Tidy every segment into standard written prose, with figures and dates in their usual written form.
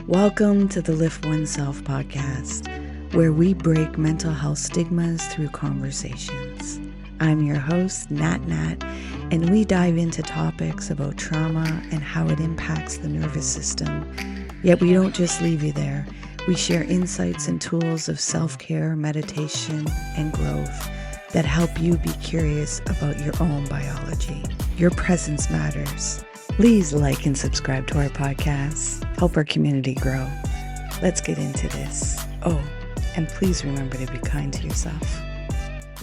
Welcome to the LiftOneSelf podcast, where we break mental health stigmas through conversations. I'm your host, Nat, and we dive into topics about trauma and how it impacts the nervous system. Yet we don't just leave you there. We share insights and tools of self-care, meditation, and growth that help you be curious about your own biology. Your presence matters. Please like and subscribe to our podcast. Help our community grow. Let's get into this. Oh, and please remember to be kind to yourself.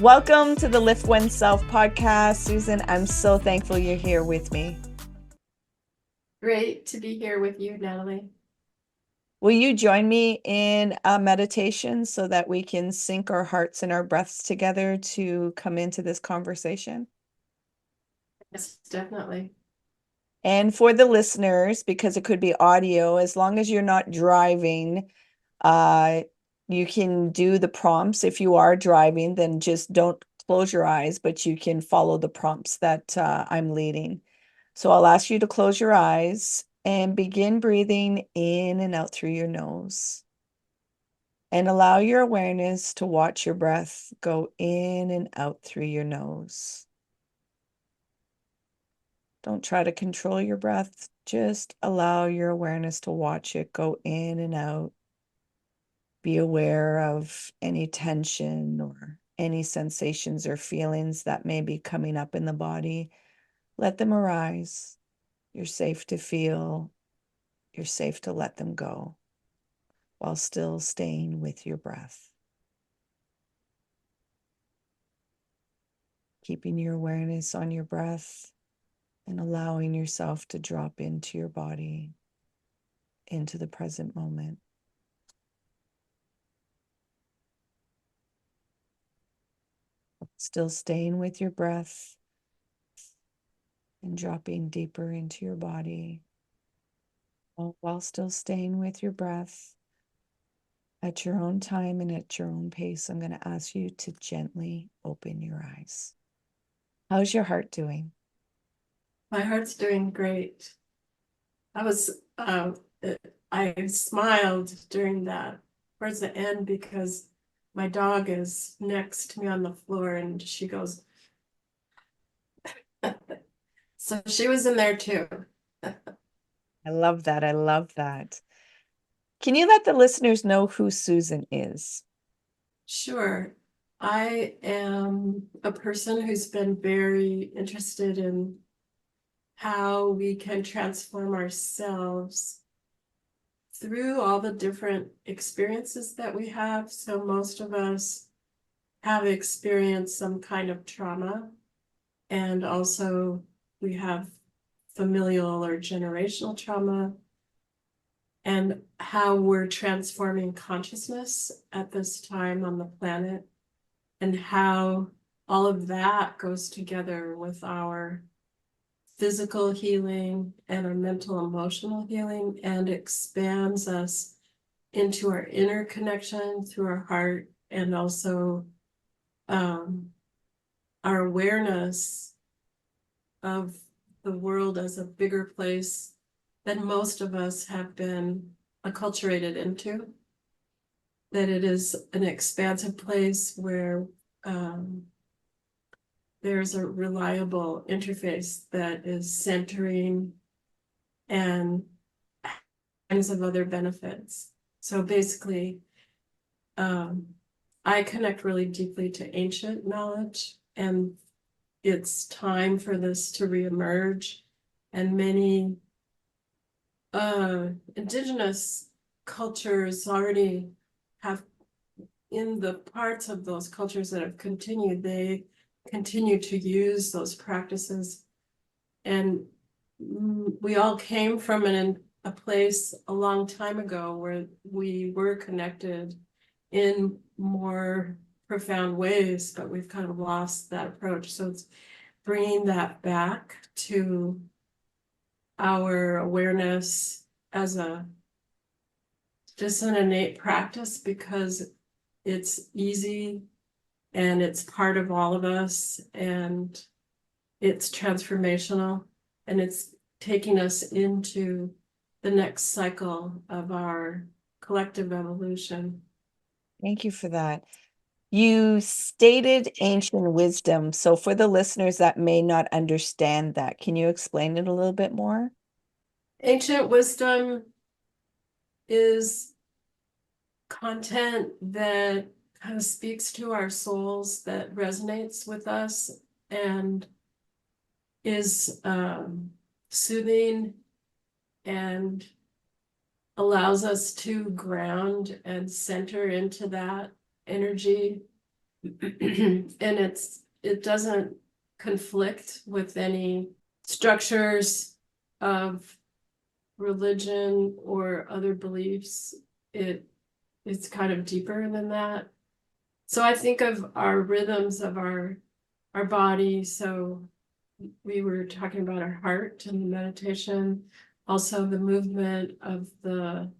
Welcome to the LiftOneSelf podcast. Susan, I'm so thankful you're here with me. Great to be here with you, Natalie. Will you join me in a meditation so that we can sync our hearts and our breaths together to come into this conversation? Yes, definitely. And for the listeners, because it could be audio, as long as you're not driving, you can do the prompts. If you are driving, then just don't close your eyes, but you can follow the prompts that I'm leading. So I'll ask you to close your eyes and begin breathing in and out through your nose. And allow your awareness to watch your breath go in and out through your nose. Don't try to control your breath. Just allow your awareness to watch it go in and out. Be aware of any tension or any sensations or feelings that may be coming up in the body. Let them arise. You're safe to feel. You're safe to let them go while still staying with your breath. Keeping your awareness on your breath and allowing yourself to drop into your body, into the present moment. Still staying with your breath and dropping deeper into your body while still staying with your breath. At your own time and at your own pace, I'm going to ask you to gently open your eyes. How's your heart doing? My heart's doing great. I smiled during that towards the end because my dog is next to me on the floor and she goes, so she was in there too. I love that. I love that. Can you let the listeners know who Susan is? Sure. I am a person who's been very interested in how we can transform ourselves through all the different experiences that we have. So most of us have experienced some kind of trauma, and also we have familial or generational trauma, and how we're transforming consciousness at this time on the planet, and how all of that goes together with our physical healing and our mental emotional healing, and expands us into our inner connection through our heart, and also our awareness of the world as a bigger place than most of us have been acculturated into, that it is an expansive place where there's a reliable interface that is centering and kinds of other benefits. So basically, I connect really deeply to ancient knowledge, and it's time for this to reemerge. And many indigenous cultures already have, in the parts of those cultures that have continued, they continue to use those practices. And we all came from a place a long time ago where we were connected in more profound ways, but we've kind of lost that approach. So it's bringing that back to our awareness as just an innate practice, because it's easy and it's part of all of us, and it's transformational, and it's taking us into the next cycle of our collective evolution. Thank you for that. You stated ancient wisdom. So for the listeners that may not understand that, can you explain it a little bit more? Ancient wisdom is content that kind of speaks to our souls, that resonates with us and is soothing and allows us to ground and center into that energy. And it doesn't conflict with any structures of religion or other beliefs. It's kind of deeper than that. So I think of our rhythms of our body. So we were talking about our heart and the meditation, also the movement of the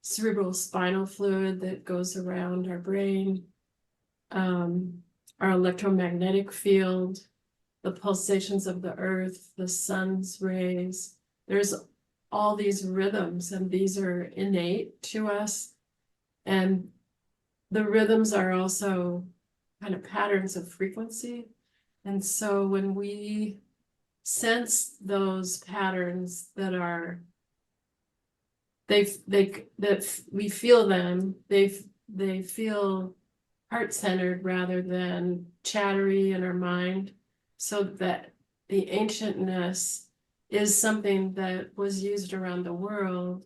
cerebral spinal fluid that goes around our brain, our electromagnetic field, the pulsations of the earth, the sun's rays. There's all these rhythms, and these are innate to us. And the rhythms are also kind of patterns of frequency. And so when we sense those patterns that are, that we feel them, they feel heart-centered rather than chattery in our mind, so that the ancientness is something that was used around the world,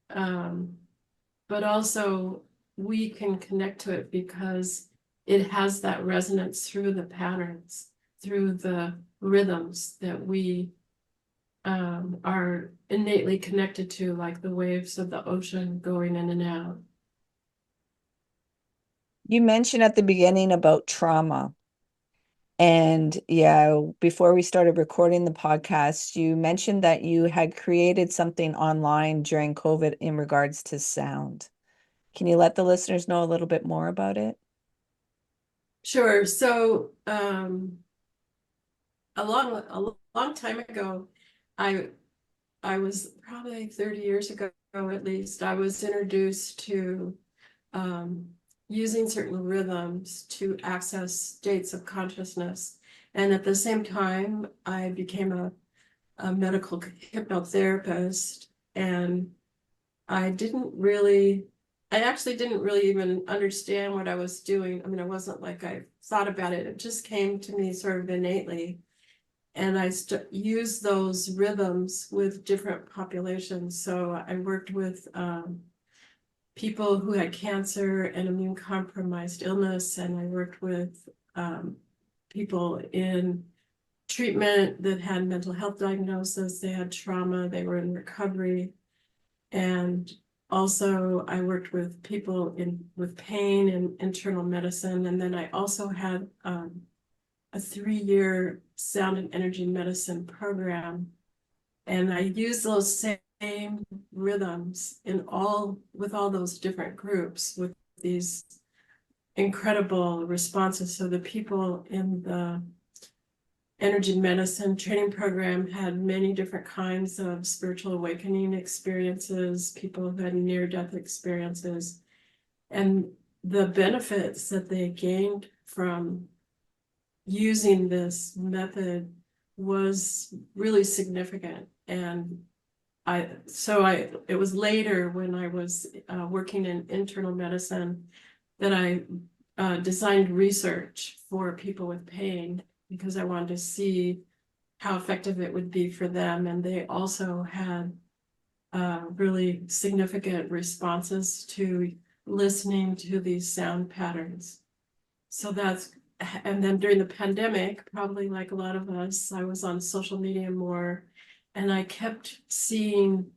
but also we can connect to it because it has that resonance through the patterns, through the rhythms that we are innately connected to, like the waves of the ocean going in and out. You mentioned at the beginning about trauma. And yeah, before we started recording the podcast, you mentioned that you had created something online during COVID in regards to sound. Can you let the listeners know a little bit more about it? Sure. So a long time ago, I was probably 30 years ago at least, I was introduced to using certain rhythms to access states of consciousness. And at the same time, I became a medical hypnotherapist, and I actually didn't really even understand what I was doing. I mean, it wasn't like I thought about it. It just came to me sort of innately. And I used those rhythms with different populations. So I worked with people who had cancer and immune compromised illness, and I worked with people in treatment that had mental health diagnosis, they had trauma, they were in recovery. And also I worked with people with pain and internal medicine. And then I also had a 3-year sound and energy medicine program. And I use those same rhythms with all those different groups with these incredible responses. So the people in the energy medicine training program had many different kinds of spiritual awakening experiences, people who had near-death experiences, and the benefits that they gained from using this method was really significant. And it was later when I was working in internal medicine that I designed research for people with pain, because I wanted to see how effective it would be for them. And they also had really significant responses to listening to these sound patterns. And then during the pandemic, probably like a lot of us, I was on social media more, and I kept seeing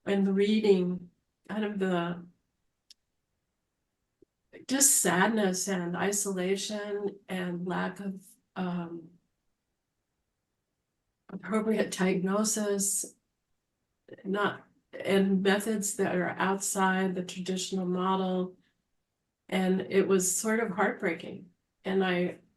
and reading kind of the just sadness and isolation and lack of appropriate diagnosis, and methods that are outside the traditional model. And it was sort of heartbreaking. And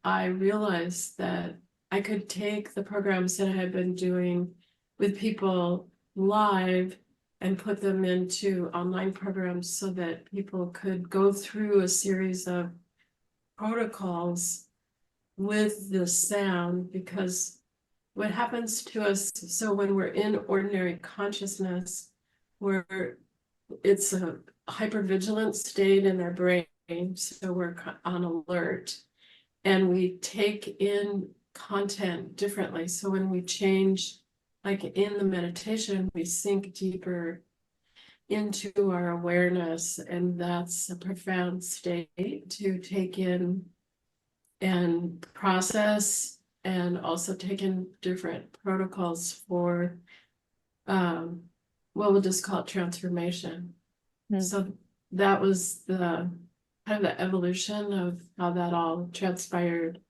I realized that I could take the programs that I had been doing with people live and put them into online programs so that people could go through a series of protocols with the sound, because what happens to us, so when we're in ordinary consciousness, where it's a hypervigilant state in our brain, so we're on alert, and we take in content differently. So when we change, like in the meditation, we sink deeper into our awareness, and that's a profound state to take in and process, and also take in different protocols for, well, we'll just call it transformation. So that was the kind of the evolution of how that all transpired.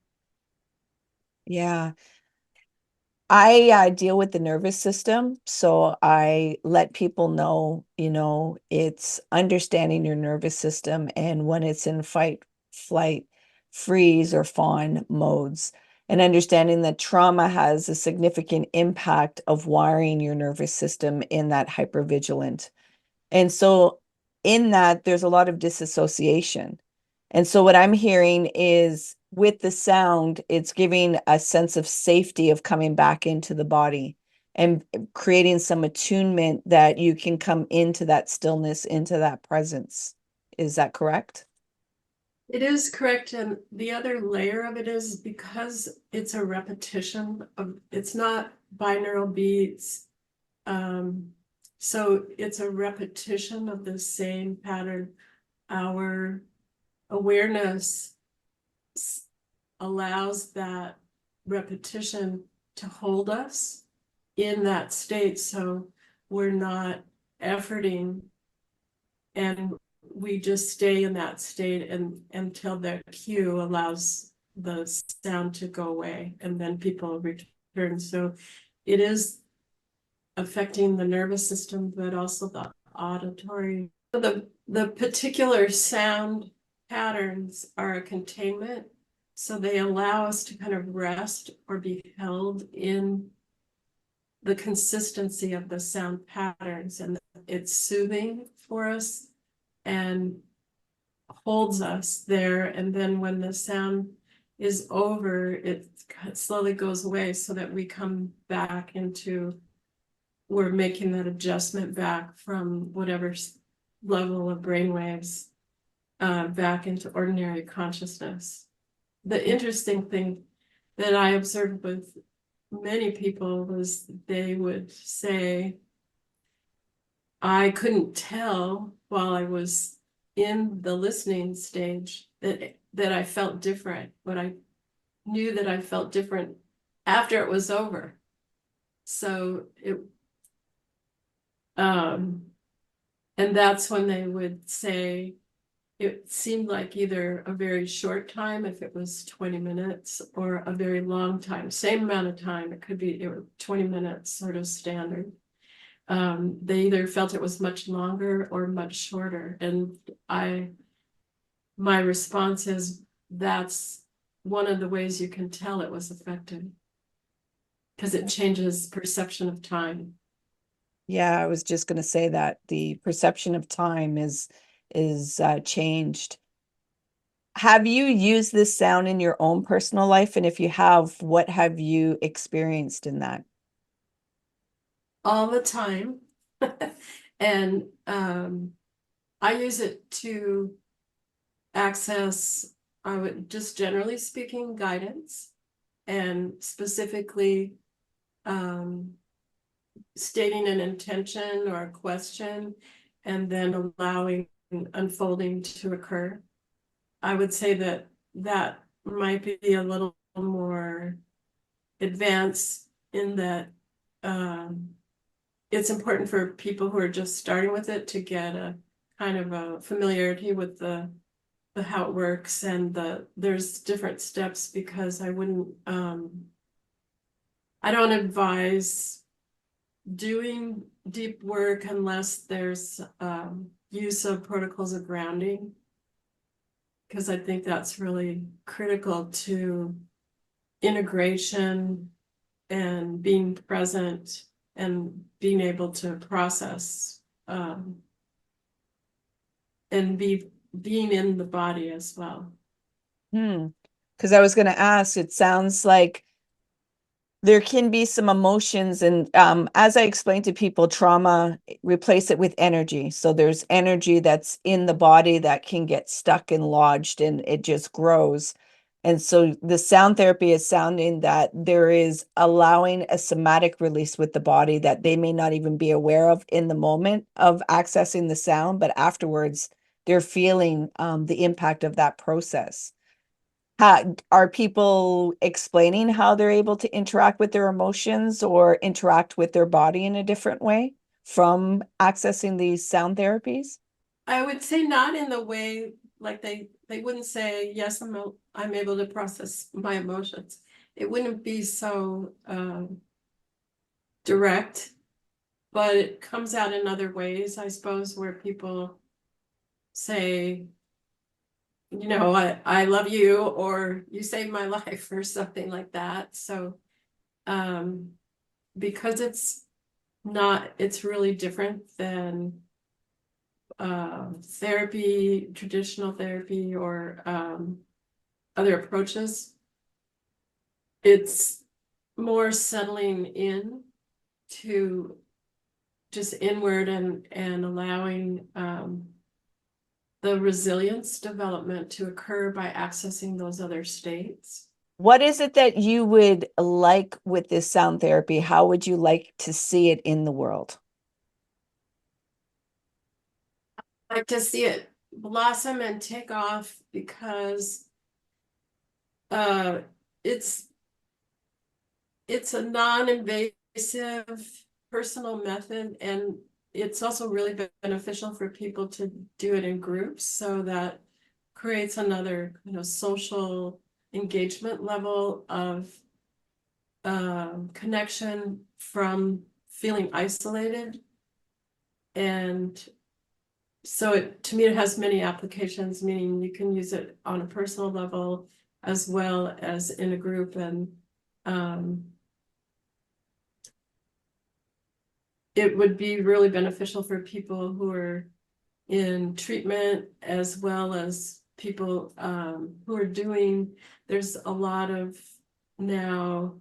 Yeah. I deal with the nervous system, so I let people know, it's understanding your nervous system and when it's in fight, flight, freeze, or fawn modes, and understanding that trauma has a significant impact of wiring your nervous system in that hypervigilant. And so in that, there's a lot of disassociation. And so what I'm hearing is with the sound, it's giving a sense of safety of coming back into the body and creating some attunement that you can come into that stillness, into that presence. Is that correct? It is correct. And the other layer of it is because it's a repetition of, it's not binaural beats. So it's a repetition of the same pattern. Our awareness allows that repetition to hold us in that state. So we're not efforting, and we just stay in that state and until the cue allows the sound to go away, and then people return. So it is affecting the nervous system, but also the auditory. The particular sound patterns are a containment, so they allow us to kind of rest or be held in the consistency of the sound patterns, and it's soothing for us and holds us there. And then when the sound is over, it slowly goes away so that we come back into, we're making that adjustment back from whatever level of brainwaves back into ordinary consciousness. The interesting thing that I observed with many people was they would say, I couldn't tell while I was in the listening stage that I felt different, but I knew that I felt different after it was over. So and that's when they would say it seemed like either a very short time, if it was 20 minutes, or a very long time, same amount of time. It could be 20 minutes, sort of standard. They either felt it was much longer or much shorter. And my response is that's one of the ways you can tell it was effective, because it changes perception of time. Yeah, I was just going to say that the perception of time is changed. Have you used this sound in your own personal life? And if you have, what have you experienced in that? All the time. And I use it to access, I would just generally speaking, guidance, and specifically stating an intention or a question, and then allowing unfolding to occur. I would say that might be a little more advanced in that it's important for people who are just starting with it to get a kind of a familiarity with the how it works, and there's different steps, because I wouldn't I don't advise doing deep work unless there's use of protocols of grounding, because I think that's really critical to integration and being present and being able to process and being in the body as well. Because I was going to ask, it sounds like there can be some emotions, and as I explain to people, trauma, replace it with energy. So there's energy that's in the body that can get stuck and lodged, and it just grows. And so the sound therapy is sounding that there is allowing a somatic release with the body that they may not even be aware of in the moment of accessing the sound, but afterwards they're feeling the impact of that process. Are people explaining how they're able to interact with their emotions or interact with their body in a different way from accessing these sound therapies? I would say not in the way like they wouldn't say, yes, I'm able to process my emotions. It wouldn't be so direct, but it comes out in other ways, I suppose, where people say, I love you, or you saved my life, or something like that. So because it's really different than therapy, traditional therapy, or other approaches. It's more settling in to just inward and allowing the resilience development to occur by accessing those other states. What is it that you would like with this sound therapy? How would you like to see it in the world? I like to see it blossom and take off because it's a non-invasive personal method, and it's also really beneficial for people to do it in groups, so that creates another social engagement level of connection from feeling isolated. And so to me, it has many applications, meaning you can use it on a personal level as well as in a group. And it would be really beneficial for people who are in treatment, as well as people who are there's a lot of now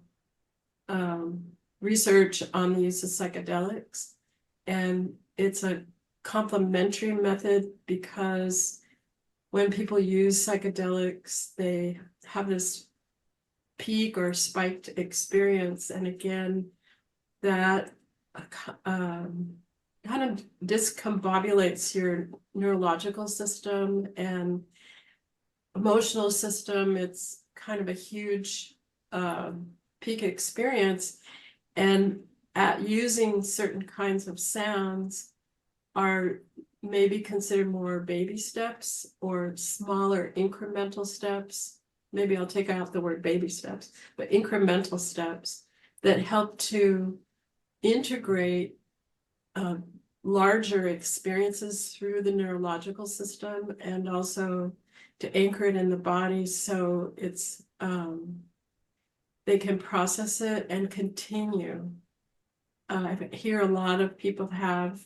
research on the use of psychedelics, and it's a complementary method because when people use psychedelics, they have this peak or spiked experience, and again, that kind of discombobulates your neurological system and emotional system. It's kind of a huge peak experience, and at using certain kinds of sounds are maybe considered more baby steps or smaller incremental steps. Maybe I'll take out the word baby steps, but incremental steps that help to integrate larger experiences through the neurological system, and also to anchor it in the body, so it's they can process it and continue. I hear a lot of people have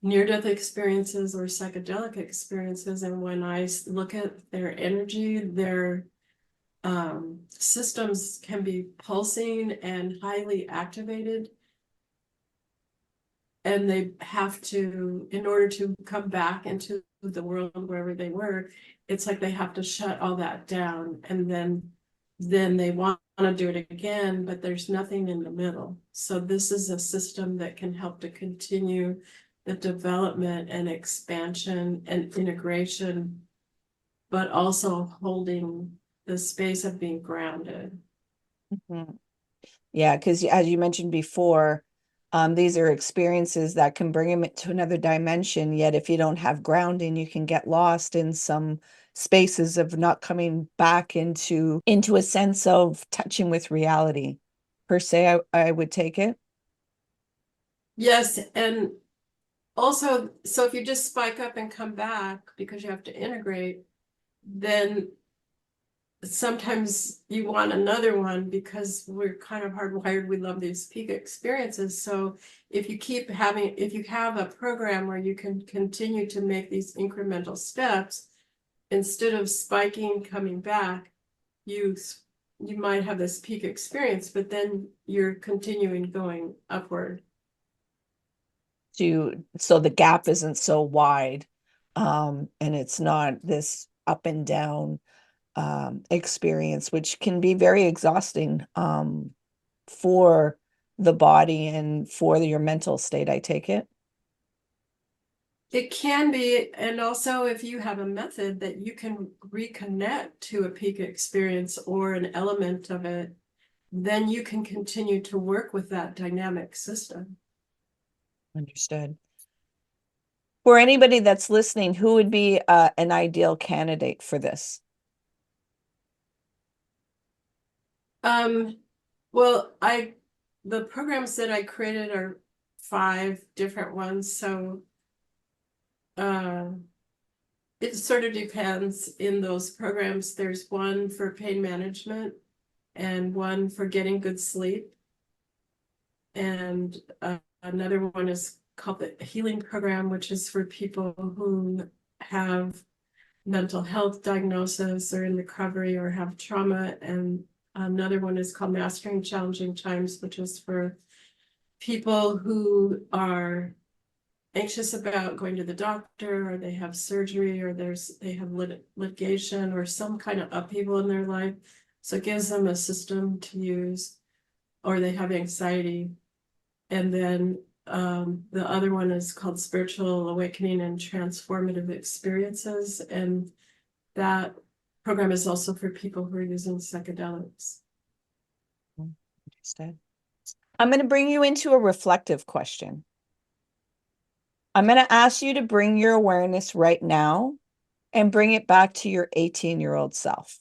near-death experiences or psychedelic experiences, and when I look at their energy, their systems can be pulsing and highly activated, and they have to, in order to come back into the world wherever they were, it's like they have to shut all that down, and then they want to do it again, but there's nothing in the middle. So this is a system that can help to continue the development and expansion and integration, but also holding the space of being grounded. Mm-hmm. Yeah, because as you mentioned before, these are experiences that can bring them to another dimension. Yet if you don't have grounding, you can get lost in some spaces of not coming back into a sense of touching with reality, per se, I would take it. Yes, and also, so if you just spike up and come back because you have to integrate, then sometimes you want another one because we're kind of hardwired. We love these peak experiences. So if you have a program where you can continue to make these incremental steps, instead of spiking, coming back, you might have this peak experience, but then you're continuing going upward. So the gap isn't so wide, and it's not this up and down experience, which can be very exhausting for the body and for your mental state, I take it. It can be, and also if you have a method that you can reconnect to a peak experience or an element of it, then you can continue to work with that dynamic system. Understood. For anybody that's listening, who would be an ideal candidate for this? Well, the programs that I created are 5 different ones, so it sort of depends. In those programs, there's one for pain management and one for getting good sleep. And another one is called the healing program, which is for people who have mental health diagnosis or in recovery or have trauma. And another one is called Mastering Challenging Times, which is for people who are anxious about going to the doctor, or they have surgery, or they have litigation or some kind of upheaval in their life. So it gives them a system to use, or they have anxiety. And then the other one is called Spiritual Awakening and Transformative Experiences. And that program is also for people who are using psychedelics. Understood. I'm going to bring you into a reflective question. I'm going to ask you to bring your awareness right now and bring it back to your 18-year-old self.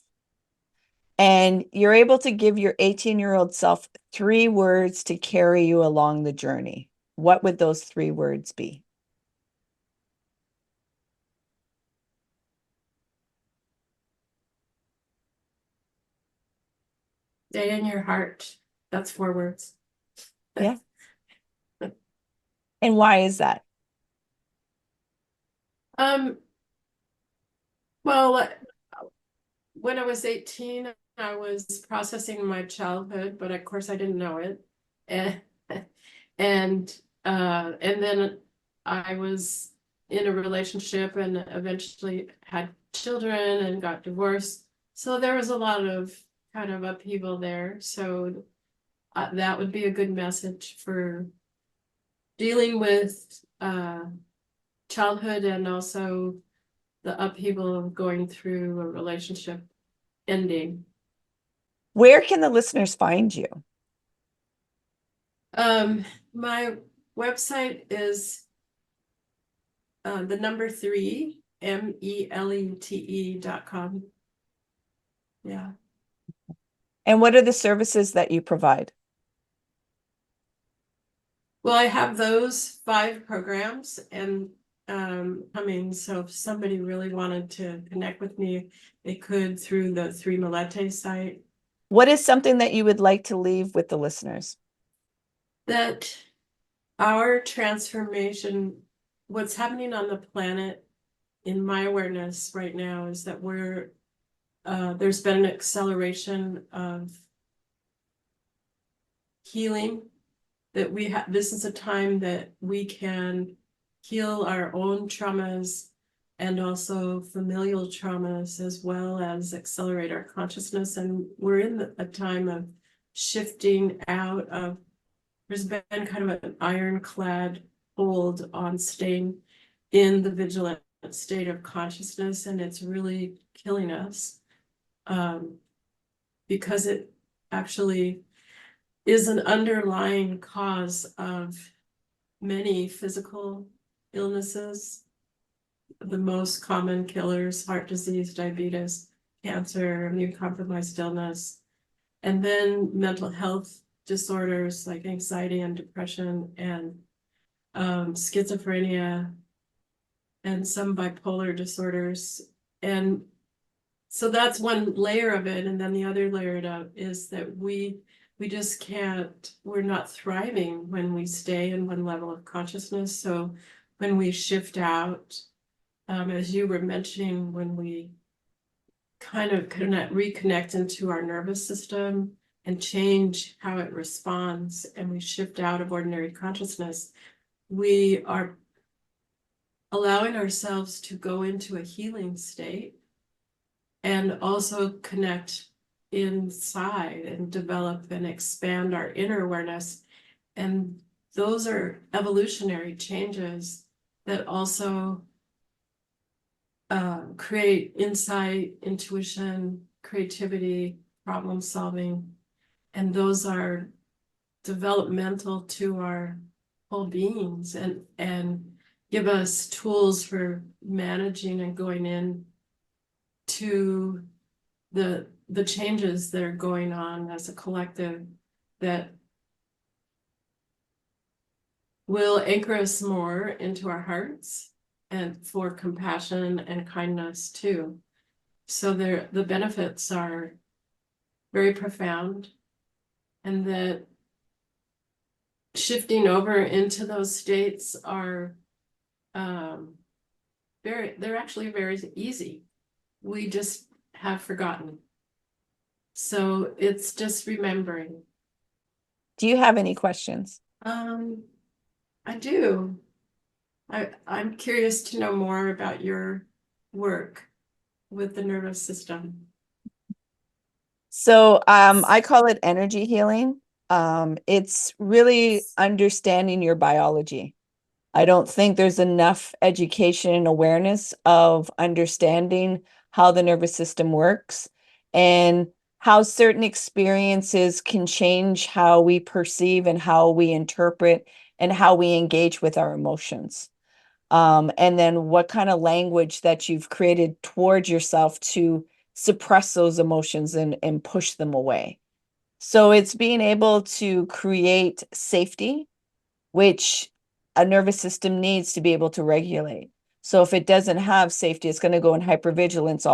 And you're able to give your 18-year-old self 3 words to carry you along the journey. What would those 3 words be? Stay in your heart. That's 4 words. Yeah. And why is that? Well, when I was 18, I was processing my childhood, but of course I didn't know it. And then I was in a relationship and eventually had children and got divorced. So there was a lot of kind of upheaval there. So that would be a good message for dealing with childhood and also the upheaval of going through a relationship ending. Where can the listeners find you? My website is the number 3 melete.com. Yeah. And what are the services that you provide? Well, I have those 5 programs and coming. So if somebody really wanted to connect with me, they could through the 3 Melete site. What is something that you would like to leave with the listeners? That our transformation, what's happening on the planet, in my awareness right now, is that there's been an acceleration of healing, that this is a time that we can heal our own traumas and also familial traumas, as well as accelerate our consciousness. And we're in a time of shifting out of, there's been kind of an ironclad hold on staying in the vigilant state of consciousness, and it's really killing us, because it actually is an underlying cause of many physical illnesses. The most common killers: heart disease, diabetes, cancer, immune-compromised illness, and then mental health disorders like anxiety and depression and schizophrenia and some bipolar disorders. And So that's one layer of it. And then the other layer is that we just can't, we're not thriving when we stay in one level of consciousness. So when we shift out, as you were mentioning, when we kind of reconnect into our nervous system and change how it responds, and we shift out of ordinary consciousness, we are allowing ourselves to go into a healing state and also connect inside and develop and expand our inner awareness. And those are evolutionary changes that also create insight, intuition, creativity, problem solving. And those are developmental to our whole beings and give us tools for managing and going in to the changes that are going on as a collective that will anchor us more into our hearts and for compassion and kindness too. So the benefits are very profound, and that shifting over into those states are they're actually very easy. We just have forgotten. So it's just remembering. Do you have any questions? I do. I'm curious to know more about your work with the nervous system. So I call it energy healing. It's really understanding your biology. I don't think there's enough education and awareness of understanding how the nervous system works and how certain experiences can change how we perceive and how we interpret and how we engage with our emotions. And then what kind of language that you've created towards yourself to suppress those emotions and push them away. So it's being able to create safety, which a nervous system needs to be able to regulate. So if it doesn't have safety, it's going to go in hypervigilance,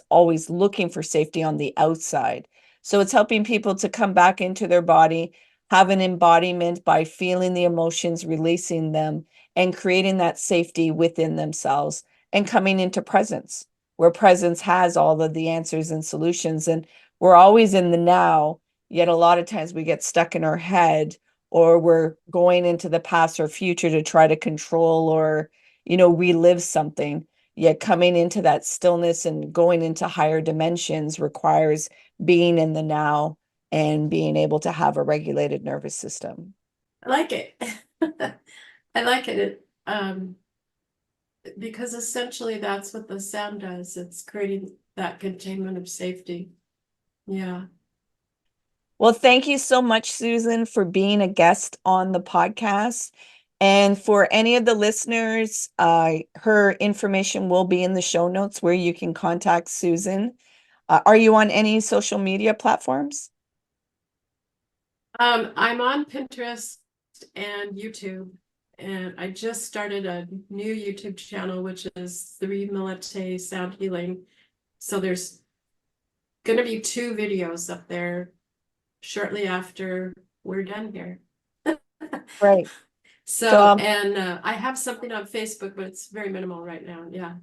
always looking for safety on the outside. So it's helping people to come back into their body, have an embodiment by feeling the emotions, releasing them, and creating that safety within themselves and coming into presence, where presence has all of the answers and solutions. And we're always in the now, yet a lot of times we get stuck in our head, or we're going into the past or future to try to control or, relive something. Yet coming into that stillness and going into higher dimensions requires being in the now and being able to have a regulated nervous system. I like it. I like it. Because essentially that's what the sound does. It's creating that containment of safety. Yeah. Well, thank you so much, Susan, for being a guest on the podcast. And for any of the listeners, her information will be in the show notes where you can contact Susan. Are you on any social media platforms? I'm on Pinterest and YouTube, and I just started a new YouTube channel, which is 3Milite Sound Healing. So there's going to be 2 videos up there shortly after we're done here. Right. So, and I have something on Facebook, but it's very minimal right now. Yeah.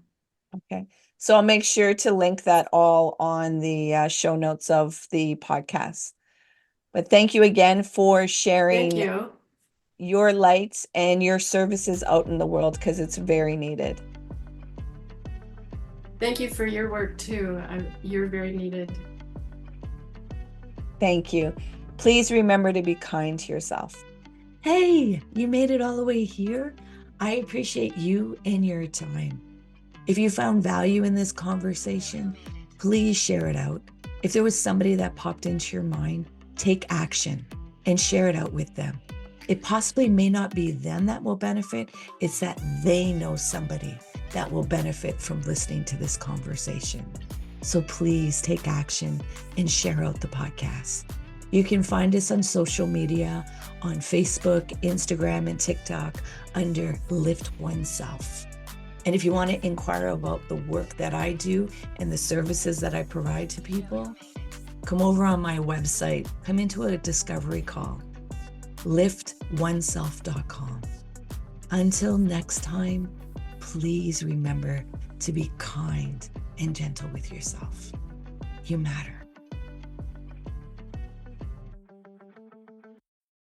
Okay. So I'll make sure to link that all on the show notes of the podcast. But thank you again for sharing Thank you. your lights and your services out in the world, because it's very needed. Thank you for your work too. You're very needed. Thank you. Please remember to be kind to yourself. Hey, you made it all the way here. I appreciate you and your time. If you found value in this conversation, please share it out. If there was somebody that popped into your mind, take action and share it out with them. It possibly may not be them that will benefit. It's that they know somebody that will benefit from listening to this conversation. So please take action and share out the podcast. You can find us on social media on Facebook, Instagram, and TikTok under LiftOneSelf. And if you want to inquire about the work that I do and the services that I provide to people, come over on my website, come into a discovery call, LiftOneSelf.com. Until next time, please remember to be kind and gentle with yourself. You matter.